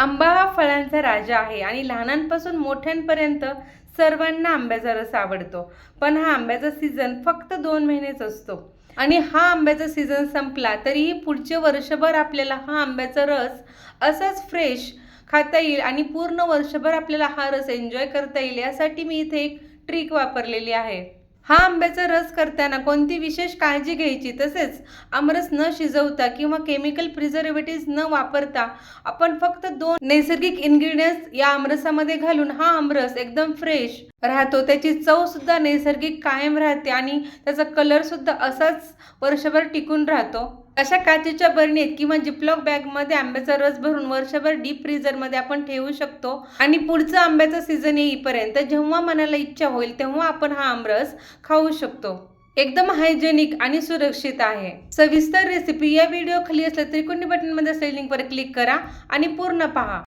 आंबा हा फळांचा राजा आहे आणि लहानांपासून मोठ्यांपर्यंत सर्वांना आंब्याचा रस आवडतो. पण हा आंब्याचा सीझन फक्त 2 महिनेच असतो आणि हा आंब्याचा सीझन संपला तरीही पुढचे वर्षभर आपल्याला हा आंब्याचा रस असाच फ्रेश खाता येईल आणि पूर्ण वर्षभर आपल्याला हा रस एन्जॉय करता येईल, यासाठी मी इथे एक ट्रिक वापरलेली आहे. हा आंब्याचा रस करताना कोणती विशेष काळजी घ्यायची, तसेच आमरस न शिजवता किंवा केमिकल प्रिझर्वेटिव्ह न वापरता आपण फक्त 2 नैसर्गिक इन्ग्रेडियंट्स या आमरसामध्ये घालून हा आमरस एकदम फ्रेश राहतो. त्याची चव सुद्धा नैसर्गिक कायम राहते आणि त्याचा कलर सुद्धा असाच वर्षभर टिकून राहतो. अशा काचेच्या बरणीत किंवा जिपलॉक बॅगमध्ये आंब्याचा रस भरून वर्षभर डीप फ्रीजरमध्ये आपण ठेवू शकतो आणि पुढचा आंब्याचा सीझन येईपर्यंत जेव्हा मनाला इच्छा होईल तेव्हा आपण हा आमरस खाऊ शकतो. एकदम हायजेनिक आणि सुरक्षित आहे. सविस्तर रेसिपी या व्हिडिओ खाली असलेल्या त्रिकोणी बटनमध्ये असलेल्या लिंकवर क्लिक करा आणि पूर्ण पहा.